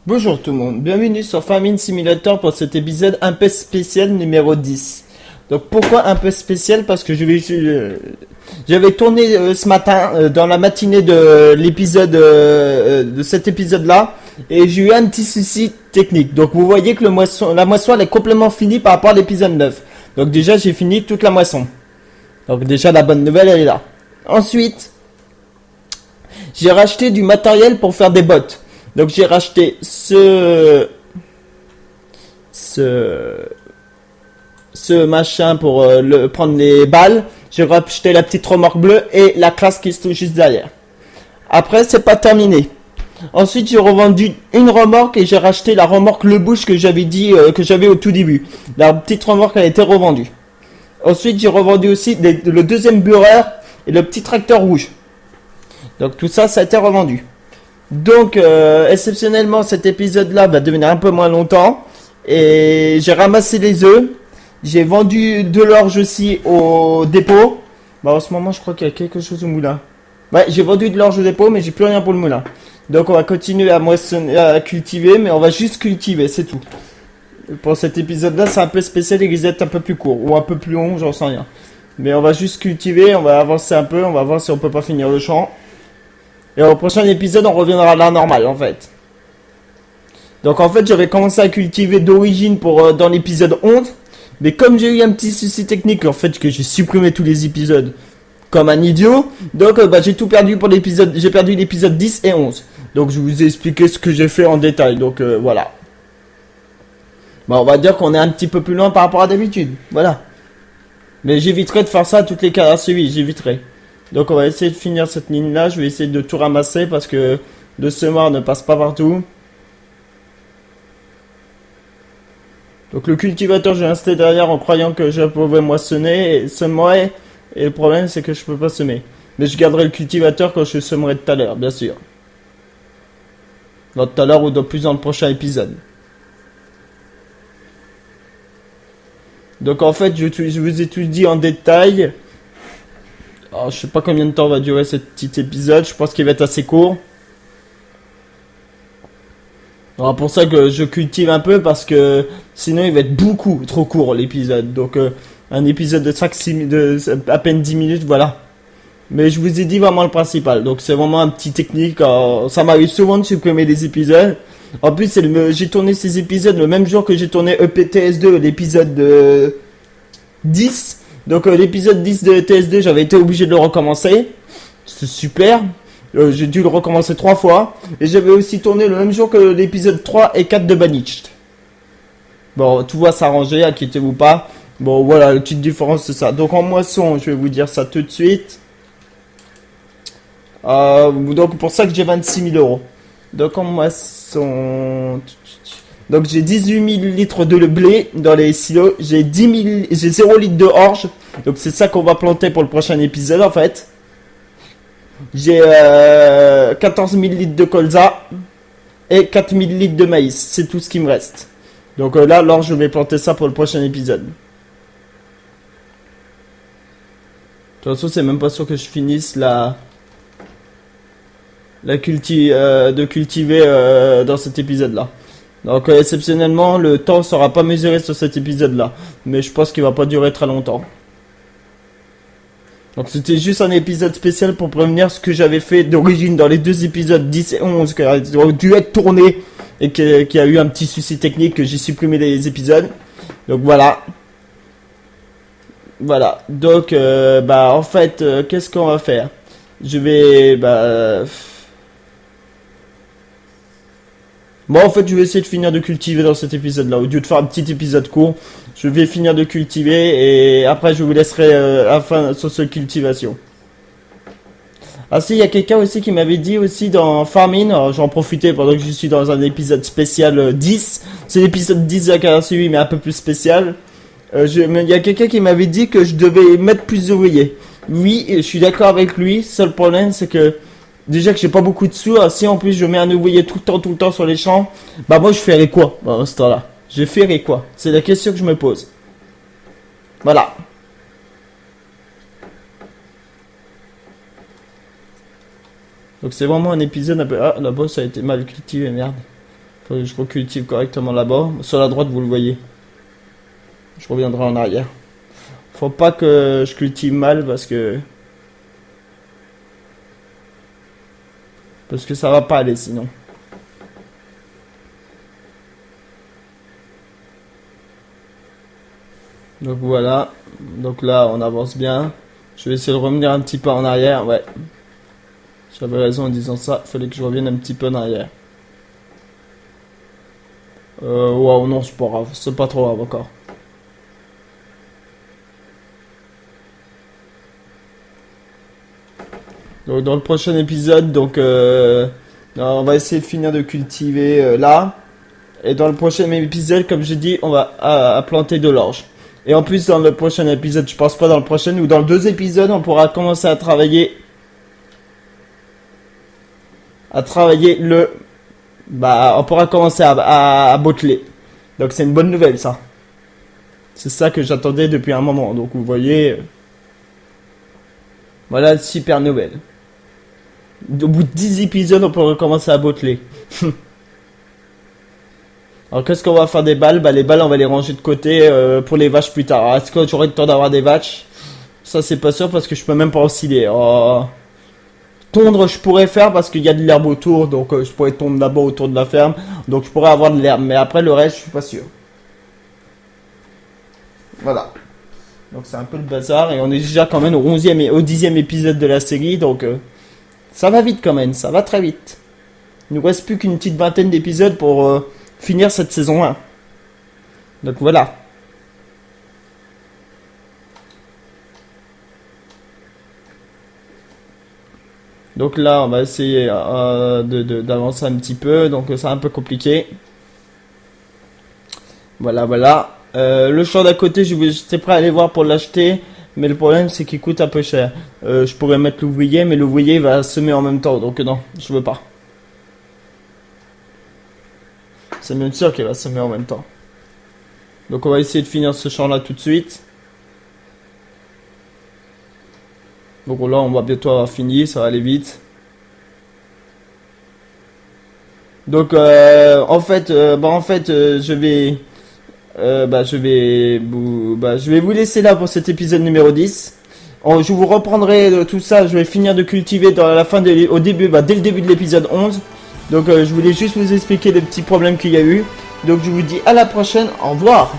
Bonjour tout le monde, bienvenue sur Farming Simulator pour cet épisode un peu spécial numéro 10. Donc pourquoi un peu spécial? Parce que j'avais tourné ce matin, dans la matinée de l'épisode, de cet épisode là, et j'ai eu un petit souci technique. Donc vous voyez que la moisson elle est complètement finie par rapport à l'épisode 9. Donc déjà j'ai fini toute la moisson. Donc déjà la bonne nouvelle elle est là. Ensuite, j'ai racheté du matériel pour faire des bottes. Donc j'ai racheté ce machin pour prendre les balles. J'ai racheté la petite remorque bleue et la classe qui se trouve juste derrière. Après c'est pas terminé. Ensuite j'ai revendu une remorque et j'ai racheté la remorque Le Bouche que j'avais dit que j'avais au tout début. La petite remorque a été revendue. Ensuite j'ai revendu aussi le deuxième bureur et le petit tracteur rouge. Donc tout ça a été revendu. Donc, exceptionnellement, cet épisode-là va devenir un peu moins longtemps. Et j'ai ramassé les œufs. J'ai vendu de l'orge aussi au dépôt. Bah, en ce moment, je crois qu'il y a quelque chose au moulin. Ouais, j'ai vendu de l'orge au dépôt, mais j'ai plus rien pour le moulin. Donc, on va continuer à moissonner, à cultiver, mais on va juste cultiver, c'est tout. Pour cet épisode-là, c'est un peu spécial et il est un peu plus court. Ou un peu plus long, j'en sais rien. Mais on va juste cultiver, on va avancer un peu, on va voir si on peut pas finir le champ. Et au prochain épisode, on reviendra à la normale, en fait. Donc, en fait, j'avais commencé à cultiver d'origine pour dans l'épisode 11. Mais comme j'ai eu un petit souci technique, en fait, que j'ai supprimé tous les épisodes comme un idiot. Donc, j'ai tout perdu pour l'épisode. J'ai perdu l'épisode 10 et 11. Donc, je vous ai expliqué ce que j'ai fait en détail. Donc, voilà. Bon, on va dire qu'on est un petit peu plus loin par rapport à d'habitude. Voilà. Mais j'éviterai de faire ça à toutes les cas suivies. J'éviterai. Donc on va essayer de finir cette ligne là, je vais essayer de tout ramasser parce que le semoir ne passe pas partout. Donc le cultivateur j'ai installé derrière en croyant que je pouvais moissonner et semer. Et le problème c'est que je peux pas semer. Mais je garderai le cultivateur quand je semerai tout à l'heure, bien sûr. Donc tout à l'heure ou plus dans le prochain épisode. Donc en fait je vous ai tout dit en détail. Alors, je sais pas combien de temps va durer ce petit épisode. Je pense qu'il va être assez court. Alors pour ça que je cultive un peu parce que sinon il va être beaucoup trop court l'épisode. Donc un épisode de 5-6 de à peine 10 minutes, voilà. Mais je vous ai dit vraiment le principal. Donc c'est vraiment un petit technique. Ça m'arrive souvent de supprimer des épisodes. En plus j'ai tourné ces épisodes le même jour que j'ai tourné EPTS2, l'épisode 10. Donc l'épisode 10 de TS2, j'avais été obligé de le recommencer. C'est super. J'ai dû le recommencer 3 fois. Et j'avais aussi tourné le même jour que l'épisode 3 et 4 de Banished. Bon, tout va s'arranger, inquiétez-vous pas. Bon, voilà, la petite différence c'est ça. Donc en moisson, je vais vous dire ça tout de suite. Donc pour ça que j'ai 26 000 euros. Donc en moisson... Donc j'ai 18 000 litres de blé dans les silos, j'ai 0 litres de orge, donc c'est ça qu'on va planter pour le prochain épisode en fait. J'ai 14 000 litres de colza et 4 000 litres de maïs, c'est tout ce qui me reste. Donc là, l'orge, je vais planter ça pour le prochain épisode. De toute façon, c'est même pas sûr que je finisse de cultiver dans cet épisode là. Donc exceptionnellement le temps sera pas mesuré sur cet épisode là, mais je pense qu'il va pas durer très longtemps. Donc c'était juste un épisode spécial pour prévenir ce que j'avais fait d'origine dans les deux épisodes 10 et 11 qui ont dû être tournés et qui a eu un petit souci technique que j'ai supprimé les épisodes. Donc voilà. Voilà. Donc en fait qu'est-ce qu'on va faire? Je vais Bon, en fait, je vais essayer de finir de cultiver dans cet épisode-là. Au lieu de faire un petit épisode court, je vais finir de cultiver et après, je vous laisserai à la fin sur cette cultivation. Ah si, il y a quelqu'un aussi qui m'avait dit aussi dans Farming, j'en profitais pendant que je suis dans un épisode spécial 10. C'est l'épisode 10 de la suivi, mais un peu plus spécial. Il y a quelqu'un qui m'avait dit que je devais mettre plus d'ouvriers. Oui, je suis d'accord avec lui. Seul problème, c'est que déjà que j'ai pas beaucoup de sous, si en plus je mets un ouvrier tout le temps sur les champs, bah moi je ferais quoi dans ce temps-là? Je ferais quoi? C'est la question que je me pose. Voilà. Donc c'est vraiment un épisode un peu... Ah, là-bas ça a été mal cultivé, merde. Faut que je recultive correctement là-bas. Sur la droite, vous le voyez. Je reviendrai en arrière. Faut pas que je cultive mal parce que ça va pas aller sinon. Donc voilà. Donc là, on avance bien. Je vais essayer de revenir un petit peu en arrière. Ouais. J'avais raison en disant ça. Il fallait que je revienne un petit peu en arrière. Waouh, non, c'est pas grave. C'est pas trop grave encore. Donc dans le prochain épisode, donc on va essayer de finir de cultiver là. Et dans le prochain épisode, comme j'ai dit, on va à planter de l'orge. Et en plus, dans le prochain épisode, je pense pas dans le prochain, ou dans le 2 épisodes, on pourra commencer à travailler le... Bah, on pourra commencer à botteler. Donc c'est une bonne nouvelle, ça. C'est ça que j'attendais depuis un moment. Donc vous voyez... Voilà, super nouvelle. Au bout de 10 épisodes, on peut recommencer à botteler. Alors qu'est-ce qu'on va faire des balles? Bah les balles on va les ranger de côté pour les vaches plus tard. Alors, est-ce que j'aurai le temps d'avoir des vaches? Ça c'est pas sûr parce que je peux même pas osciller. Tondre je pourrais faire parce qu'il y a de l'herbe autour. Donc je pourrais tondre là-bas autour de la ferme. Donc je pourrais avoir de l'herbe. Mais après le reste je suis pas sûr. Voilà. Donc c'est un peu le bazar. Et on est déjà quand même au 11e et au 10e épisode de la série. Donc ça va vite quand même. Ça va très vite. Il nous reste plus qu'une petite vingtaine d'épisodes pour... finir cette saison 1. Donc voilà. Donc là, on va essayer d'avancer un petit peu. Donc c'est un peu compliqué. Voilà, voilà. Le champ d'à côté, j'étais prêt à aller voir pour l'acheter. Mais le problème, c'est qu'il coûte un peu cher. Je pourrais mettre l'ouvrier, mais l'ouvrier va semer en même temps. Donc non, je veux pas. C'est même sûr qu'elle va semer en même temps. Donc on va essayer de finir ce champ là tout de suite. Donc là on va bientôt avoir fini, ça va aller vite. Donc en fait, je vais vous laisser là pour cet épisode numéro 10. Je vous reprendrai tout ça, je vais finir de cultiver dès le début de l'épisode 11. Donc je voulais juste vous expliquer les petits problèmes qu'il y a eu. Donc je vous dis à la prochaine, au revoir.